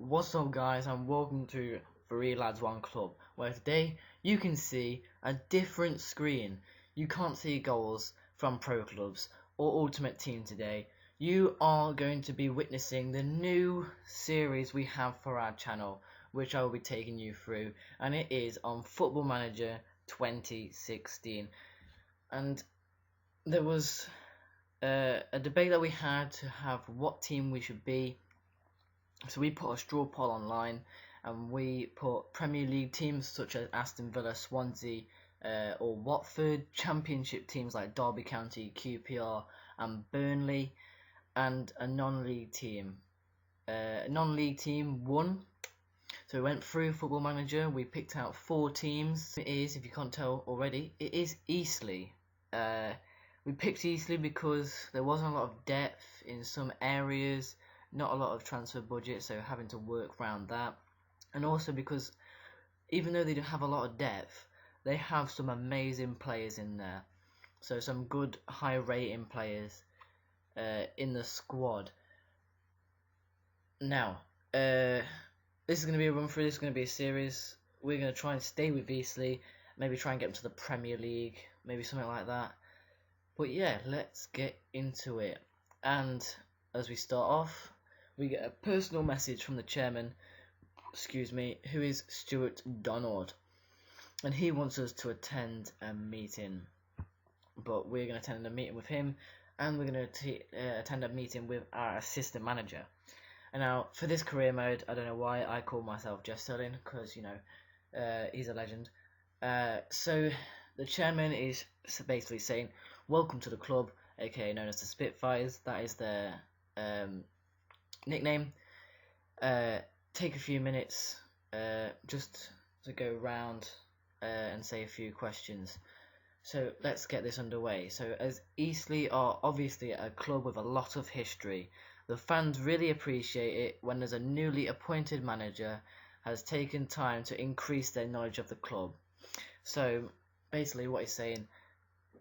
What's up guys, and welcome to 3Lads1 Club, where today you can see a different screen. You can't see goals from pro clubs or ultimate team today. You are going to be witnessing the new series we have for our channel, which I will be taking you through, and it is on Football Manager 2016. And there was a debate that we had to have what team we should be. So we put a straw poll online, and we put Premier League teams such as Aston Villa, Swansea, or Watford, Championship teams like Derby County, QPR, and Burnley, and a non-league team. A non-league team won. So we went through Football Manager. We picked out 4 teams. It is, if you can't tell already, it is EastLeigh. We picked EastLeigh because there wasn't a lot of depth in some areas. Not a lot of transfer budget, so having to work around that. And also because even though they don't have a lot of depth, they have some amazing players in there. So some good high rating players in the squad. Now, this is going to be a run through, this is going to be a series. We're going to try and stay with EastLeigh, maybe try and get them to the Premier League, maybe something like that. But yeah, let's get into it. And as we start off, we get a personal message from the chairman, who is Stuart Donald, and he wants us to attend a meeting. But we're going to attend a meeting with him, and we're going to attend a meeting with our assistant manager. And now, for this career mode, I don't know why I call myself Jeff Sterling, because, you know, he's a legend. So, the chairman is basically saying, welcome to the club, aka known as the Spitfires. That is their nickname. Take a few minutes just to go round and say a few questions. So let's get this underway. So as EastLeigh are obviously a club with a lot of history, the fans really appreciate it when there's a newly appointed manager has taken time to increase their knowledge of the club. So basically what he's saying,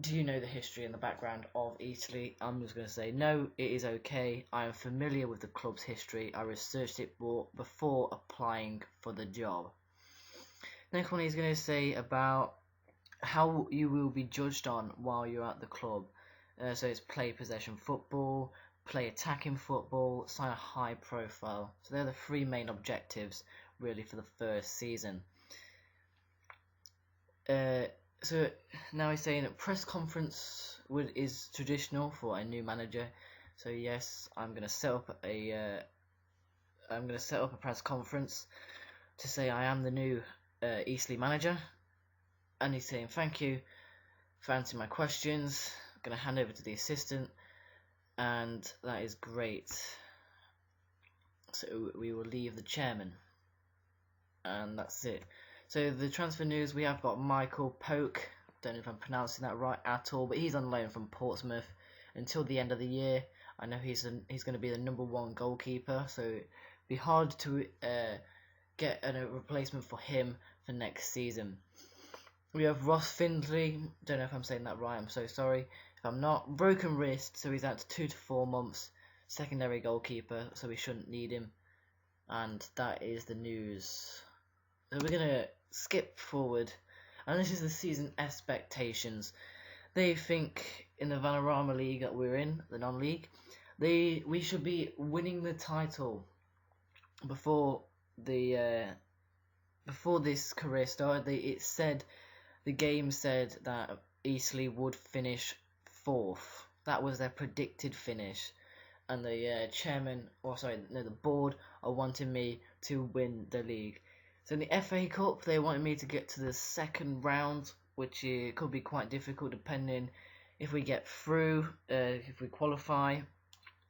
do you know the history and the background of EastLeigh? I'm just going to say no, it is okay. I am familiar with the club's history. I researched it before applying for the job. Next one he's going to say about how you will be judged on while you're at the club. So it's play possession football, play attacking football, sign a high profile. So they're the 3 main objectives really for the first season. So now he's saying a press conference is traditional for a new manager. So yes, I'm gonna set up a press conference to say I am the new EastLeigh manager, and he's saying thank you for answering my questions. I'm gonna hand over to the assistant, and that is great. So we will leave the chairman, and that's it. So the transfer news, we have got Michael Poke, don't know if I'm pronouncing that right at all, but he's on loan from Portsmouth until the end of the year. I know he's going to be the #1 goalkeeper, so it'd be hard to get a replacement for him for next season. We have Ross Findlay, don't know if I'm saying that right, I'm so sorry if I'm not. Broken wrist, so he's out to 2 to 4 months, secondary goalkeeper, so we shouldn't need him. And that is the news. So we're going to skip forward, and this is the season expectations. They think in the Vanarama League that we're in, the non-league, we should be winning the title before this career started. The game said that EastLeigh would finish 4th. That was their predicted finish, and the the board are wanting me to win the league. So in the FA Cup, they wanted me to get to the 2nd round, which could be quite difficult depending if we get through, if we qualify,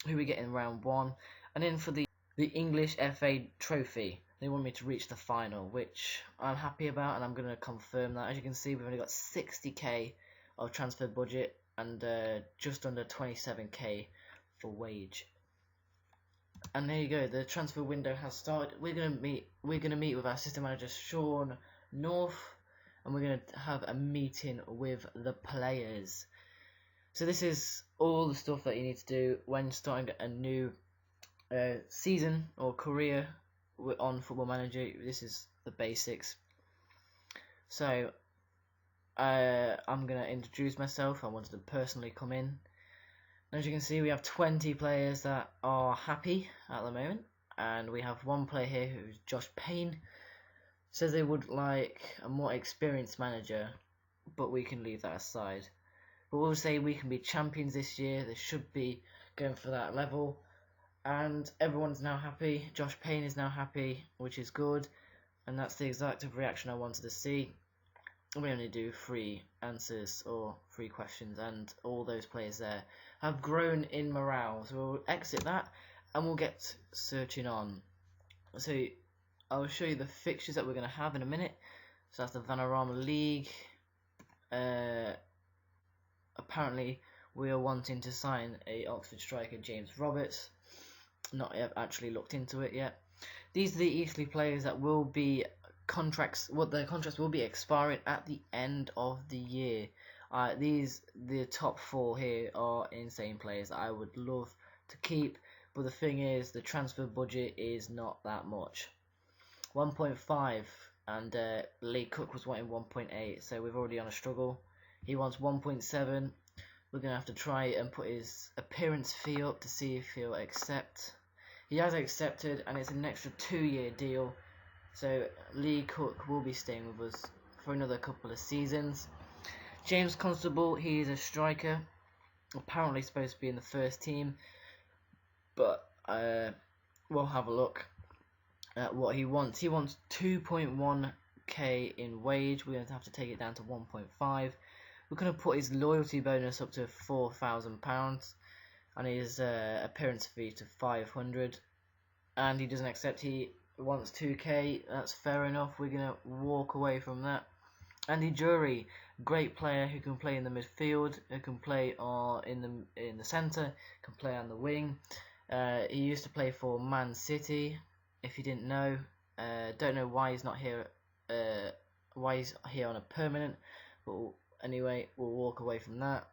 who we get in round 1. And then for the English FA Trophy, they want me to reach the final, which I'm happy about, and I'm going to confirm that. As you can see, we've only got 60k of transfer budget and just under 27k for wage. And there you go, the transfer window has started. We're gonna meet with our assistant manager Sean North, and we're gonna have a meeting with the players. So this is all the stuff that you need to do when starting a new season or career on Football Manager. This is the basics. So I'm gonna introduce myself. I wanted to personally come in. As you can see, we have 20 players that are happy at the moment, and we have one player here who's Josh Payne. Says they would like a more experienced manager, but we can leave that aside. But we'll say we can be champions this year. They should be going for that level, and everyone's now happy. Josh Payne is now happy, which is good, and that's the exact reaction I wanted to see. We only do 3 answers or 3 questions, and all those players there have grown in morale. So we'll exit that, and we'll get searching on. So I'll show you the fixtures that we're going to have in a minute. So that's the Vanarama League. Apparently we are wanting to sign a Oxford striker, James Roberts. Not yet actually looked into it yet. These are the EastLeigh players that will be their contracts will be expiring at the end of the year. The top 4 here are insane players that I would love to keep, but the thing is, the transfer budget is not that much. 1.5, and Lee Cook was wanting 1.8, so we're already on a struggle. He wants 1.7. We're gonna have to try and put his appearance fee up to see if he'll accept. He has accepted, and it's an extra 2-year deal. So Lee Cook will be staying with us for another couple of seasons. James Constable, he is a striker, apparently supposed to be in the first team, but we'll have a look at what he wants. He wants 2.1k in wage. We're going to have to take it down to 1.5. We're going to put his loyalty bonus up to £4,000 and his appearance fee to 500. And he doesn't accept. He wants 2k. That's fair enough. We're going to walk away from that. Andy Jury, great player who can play in the midfield, who can play in the centre, can play on the wing. He used to play for Man City. If you didn't know, don't know why he's not here. Why he's here on a permanent. But anyway, we'll walk away from that.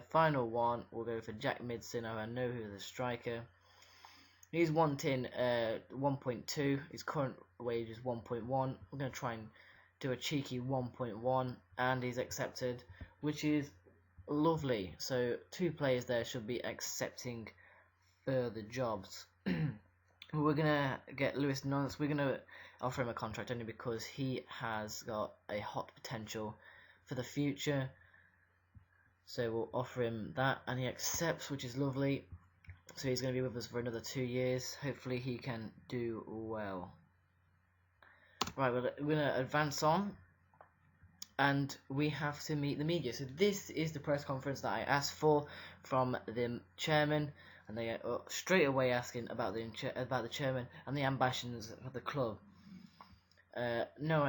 Final one, we'll go for Jack Midson. I know who's the striker. He's wanting 1.2. His current wage is 1.1. We're going to try and do a cheeky 1.1, and he's accepted, which is lovely. So 2 players there should be accepting further jobs. We're going to get Lewis Nunce. We're going to offer him a contract only because he has got a hot potential for the future. So we'll offer him that, and he accepts, which is lovely. So he's going to be with us for another 2 years. Hopefully he can do well. Right, we're going to advance on, and we have to meet the media. So this is the press conference that I asked for from the chairman, and they are straight away asking about the chairman and the ambitions of the club. No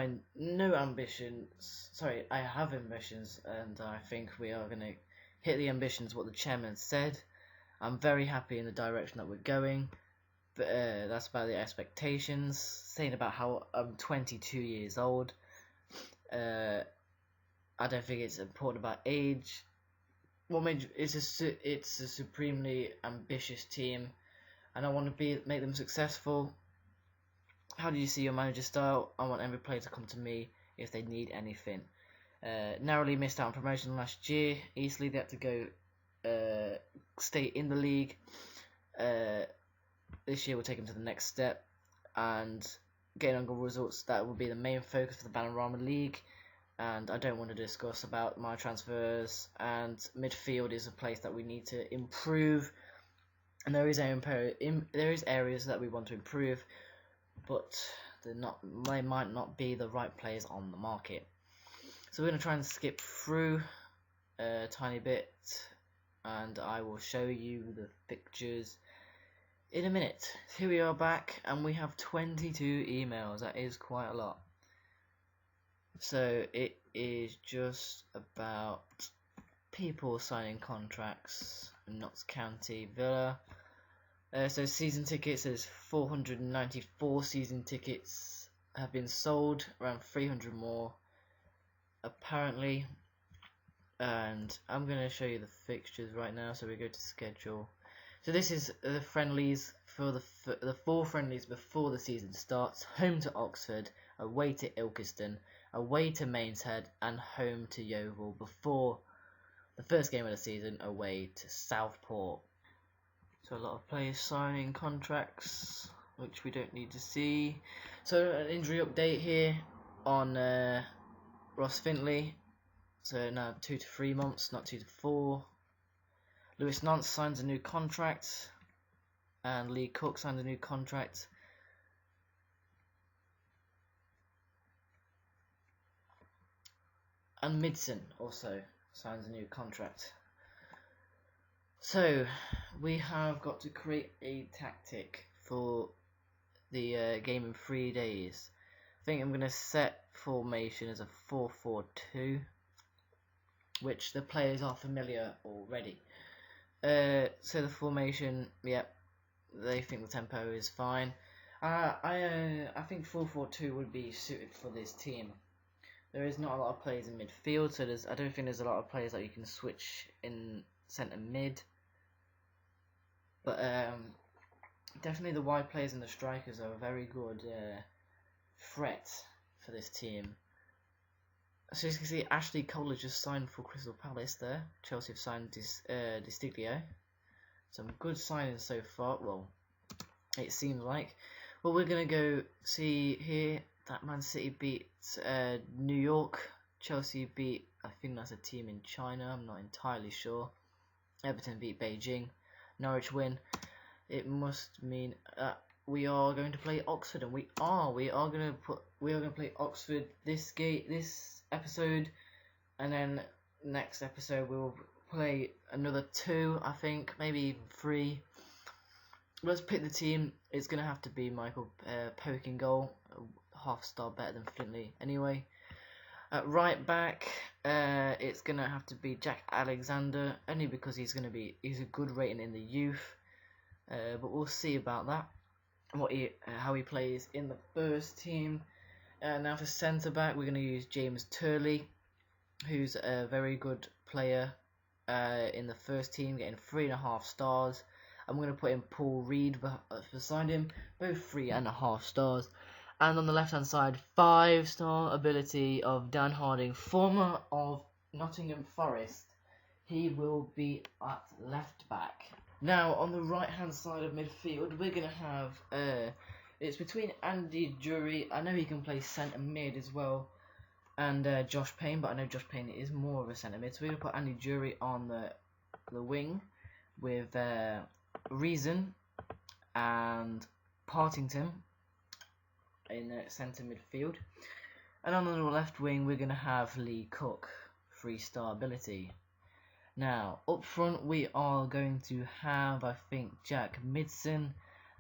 ambitions. Sorry, I have ambitions, and I think we are going to hit the ambitions what the chairman said. I'm very happy in the direction that we're going, but that's about the expectations. Saying about how I'm 22 years old. I don't think it's important about age. It's a supremely ambitious team, and I want to make them successful. How do you see your manager style? I want every player to come to me if they need anything. Narrowly missed out on promotion last year. EastLeigh, they had to go stay in the league. This year we'll take them to the next step and getting on good results. That will be the main focus for the Vanarama League. And I don't want to discuss about my transfers, and midfield is a place that we need to improve, and there is areas that we want to improve, but they might not be the right players on the market. So we're going to try and skip through a tiny bit, and I will show you the pictures in a minute. Here we are back, and we have 22 emails. That is quite a lot. So it is just about people signing contracts in Notts County Villa. So season tickets, there's 494 season tickets have been sold, around 300 more apparently. And I'm going to show you the fixtures right now. So we go to schedule. So this is the friendlies for the 4 friendlies before the season starts: home to Oxford, away to Ilkeston, away to Mainshead, and home to Yeovil before the first game of the season, away to Southport. So a lot of players signing contracts, which we don't need to see. So an injury update here on Ross Findlay. So now 2 to 3 months, not 2 to 4. Lewis Nance signs a new contract, and Lee Cook signed a new contract. And Midson also signs a new contract. So we have got to create a tactic for the game in 3 days. I think I'm going to set formation as a 4-4-2, which the players are familiar already. So the formation, yep, they think the tempo is fine. I think 4-4-2 would be suited for this team. There is not a lot of players in midfield, so I don't think there's a lot of players that you can switch in centre mid. But definitely the wide players and the strikers are a very good threat for this team. So as you can see, Ashley Cole has just signed for Crystal Palace there. Chelsea have signed EastLeigh. Some good signings so far, well, it seems like. Well, we're going to go see here that Man City beat New York. Chelsea beat, I think that's a team in China, I'm not entirely sure. Everton beat Beijing. Norwich win. It must mean we are going to play Oxford, and we are going to play Oxford this episode, and then next episode we will play another 2, I think, maybe even 3. Let's pick the team. It's going to have to be Michael Poke in goal, a half star better than Flintley anyway. At right back, it's going to have to be Jack Alexander, only because he's a good rating in the youth, but we'll see about that, how he plays in the first team. Now for centre back, we're going to use James Turley, who's a very good player in the first team, getting 3.5 stars. I'm going to put in Paul Reed beside him, both 3.5 stars. And on the left hand side, 5-star ability of Dan Harding, former of Nottingham Forest. He will be at left back. Now on the right hand side of midfield, we're going to have it's between Andy Drury, I know he can play centre mid as well, and Josh Payne, but I know Josh Payne is more of a centre mid, so we're going to put Andy Drury on the wing with Reason and Partington in centre midfield, and on the left wing we're going to have Lee Cook, 3-star ability. Now up front we are going to have, I think, Jack Midson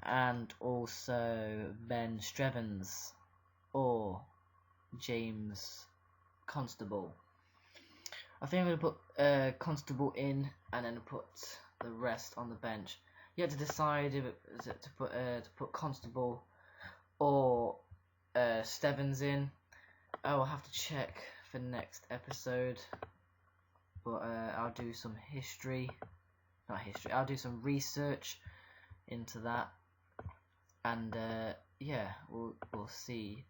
and also Ben Strevens or James Constable. I think I'm going to put Constable in and then put the rest on the bench. You have to decide if to put Constable or Stevens in. I'll have to check for next episode, but I'll do some I'll do some research into that, and yeah, we'll see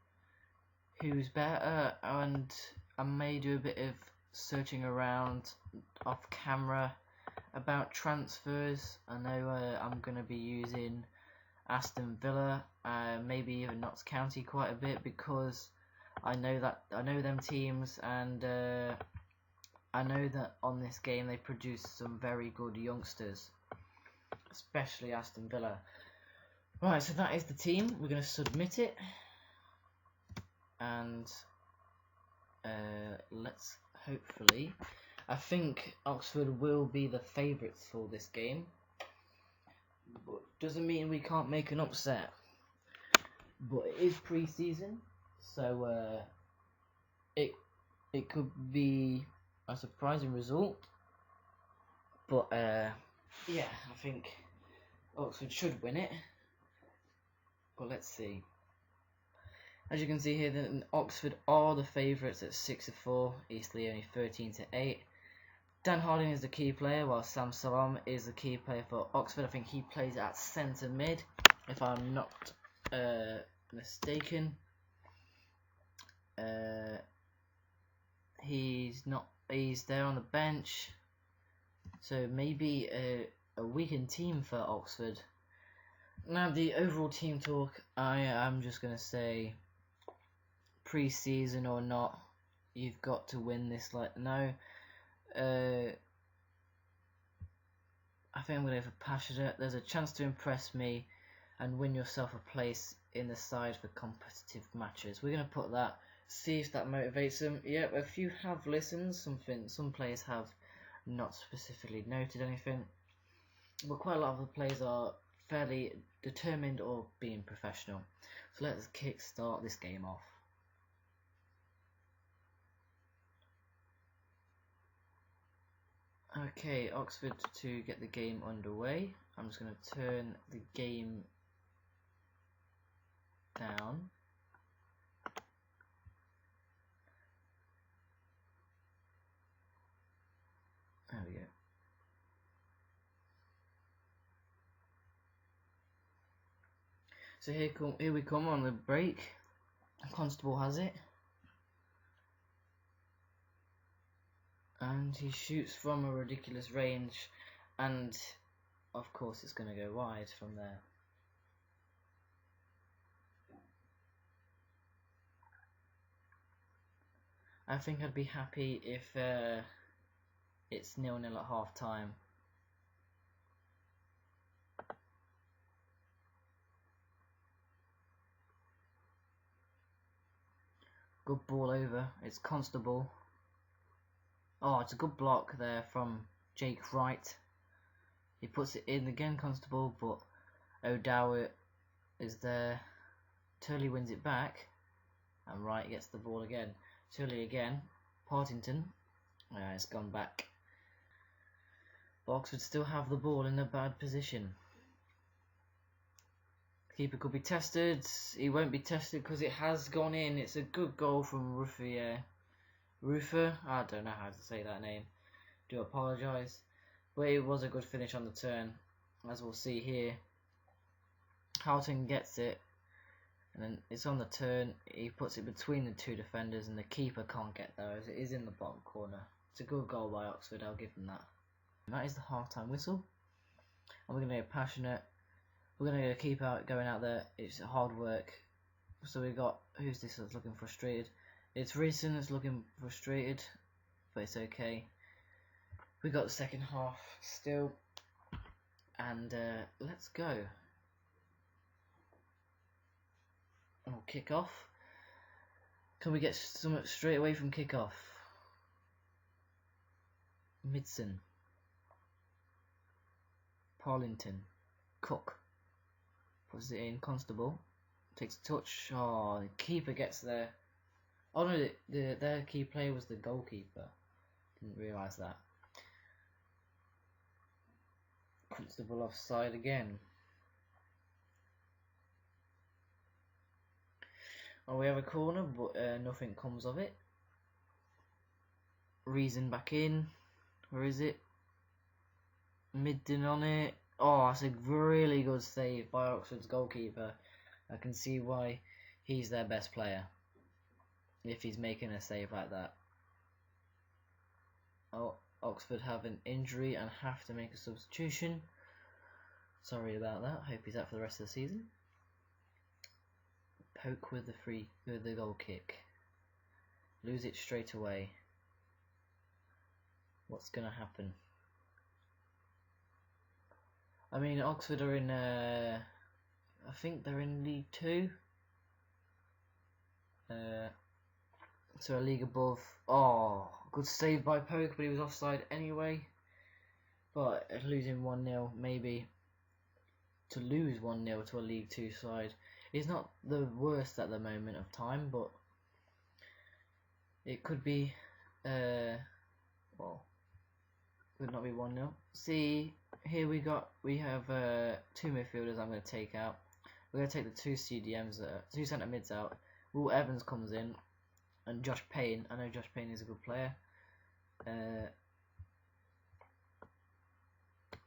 who's better, and I may do a bit of searching around off camera about transfers. I know I'm going to be using Aston Villa, maybe even Notts County quite a bit, because I know them teams, and I know that on this game they produce some very good youngsters, especially Aston Villa. Right, so that is the team. We're going to submit it, and let's hopefully, I think Oxford will be the favourites for this game, but doesn't mean we can't make an upset. But it is pre-season, so it could be a surprising result. But yeah, I think Oxford should win it. But let's see. As you can see here, then Oxford are the favourites at 6-4. EastLeigh only 13-8. Dan Harding is the key player, while Sam Salam is the key player for Oxford. I think he plays at centre mid, if I'm not mistaken. He's there on the bench, so maybe a weakened team for Oxford. Now the overall team talk, I am just gonna say, pre-season or not, you've got to win this. No, I think I'm gonna go for passionate. There's a chance to impress me and win yourself a place in the side for competitive matches. We're gonna put that. See if that motivates them. Yep, a few have listened. Some players have not specifically noted anything, but quite a lot of the players are fairly determined or being professional. So let's kick-start this game off. Okay, Oxford to get the game underway. I'm just going to turn the game down. There we go. So here we come on the break. Constable has it. And he shoots from a ridiculous range, and of course it's going to go wide from there. I think I'd be happy if it's 0-0 at half time. Good ball over. It's Constable. Oh, it's a good block there from Jake Wright. He puts it in again, Constable, but O'Dowd is there. Turley wins it back, and Wright gets the ball again. Turley again. Partington. It's gone back. But Oxford still have the ball in a bad position. Keeper could be tested. He won't be tested because it has gone in. It's a good goal from Ruffier. I don't know how to say that name. Do apologise. But it was a good finish on the turn, as we'll see here. Houghton gets it, and then it's on the turn. He puts it between the two defenders, and the keeper can't get there as it is in the bottom corner. It's a good goal by Oxford, I'll give them that. And that is the half-time whistle. And we're going to go passionate. We're going to keep going out there. It's hard work. So we got, who's this that's looking frustrated? It's Reason that's looking frustrated, but it's okay. We got the second half still, and let's go. We'll kick off. Can we get some straight away from kick off? Midson, Parlington, Cook puts it in. Constable takes a touch. Oh, the keeper gets there. Oh no, their key player was the goalkeeper. Didn't realise that. Constable offside again. Oh, we have a corner, but nothing comes of it. Reason back in. Where is it? Midden on it. Oh, that's a really good save by Oxford's goalkeeper. I can see why he's their best player, if he's making a save like that. Oh, Oxford have an injury and have to make a substitution. Sorry about that. Hope he's out for the rest of the season. Poke with the goal kick. Lose it straight away. What's gonna happen? I mean, Oxford are in. I think they're in League 2. So a league above. Oh, good save by Poke, but he was offside anyway. But losing 1-0, maybe to lose 1-0 to a League 2 side is not the worst at the moment of time, but it could be. Well, would not be 1-0. See, here we have two midfielders I'm going to take out. We're going to take the two CDMs, two centre mids out. Will Evans comes in, and Josh Payne. I know Josh Payne is a good player.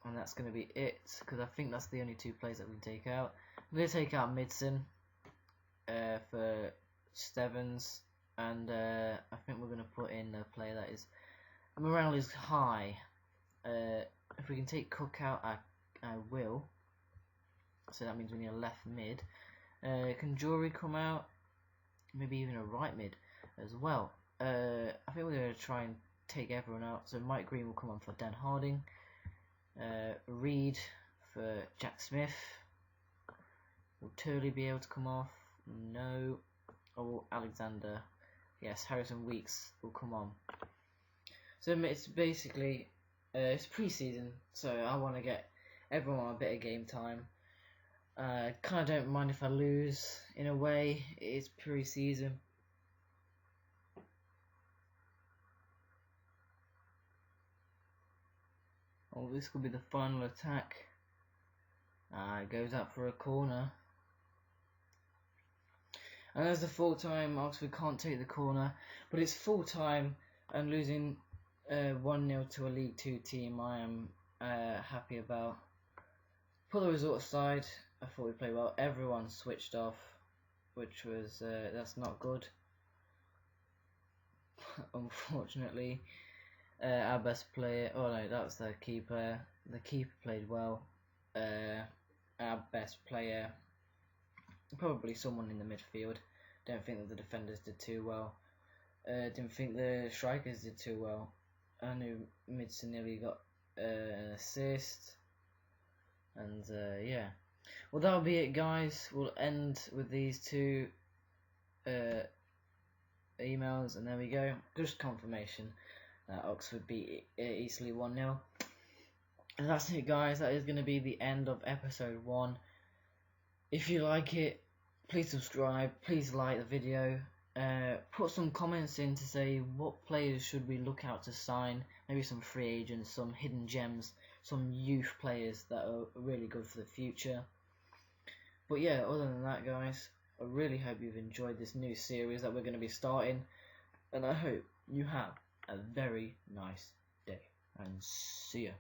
and that's going to be it, because I think that's the only 2 players that we can take out. I'm going to take out Midson for Stevens, and I think we're going to put in a player that is morale is high. If we can take Cook out, I will. So that means we need a left mid. Can Jury come out? Maybe even a right mid as well. I think we're going to try and take everyone out. So Mike Green will come on for Dan Harding. Reed for Jack Smith. Will Turley be able to come off? No. Oh, Alexander. Yes, Harrison Weeks will come on. So it's basically it's pre-season, so I want to get everyone a bit of game time. Kind of don't mind if I lose in a way. It's pre-season. Oh, this could be the final attack. It goes out for a corner. And as the full-time, Oxford can't take the corner, but it's full-time, and losing 1-0 to a League 2 team I am happy about. Put the result aside, I thought we played well. Everyone switched off, which was that's not good. Unfortunately, our best player. Oh no, that was the keeper. The keeper played well. Our best player, probably someone in the midfield. Don't think that the defenders did too well. Didn't think the strikers did too well. I knew Midson nearly got an assist. And yeah, well, that'll be it, guys. We'll end with these 2 emails, and there we go. Just confirmation that Oxford beat EastLeigh 1-0. And that's it, guys. That is going to be the end of episode 1. If you like it, please subscribe. Please like the video. Put some comments in to say what players should we look out to sign. Maybe some free agents, some hidden gems, some youth players that are really good for the future. But yeah, other than that, guys, I really hope you've enjoyed this new series that we're going to be starting, and I hope you have a very nice day, and see ya.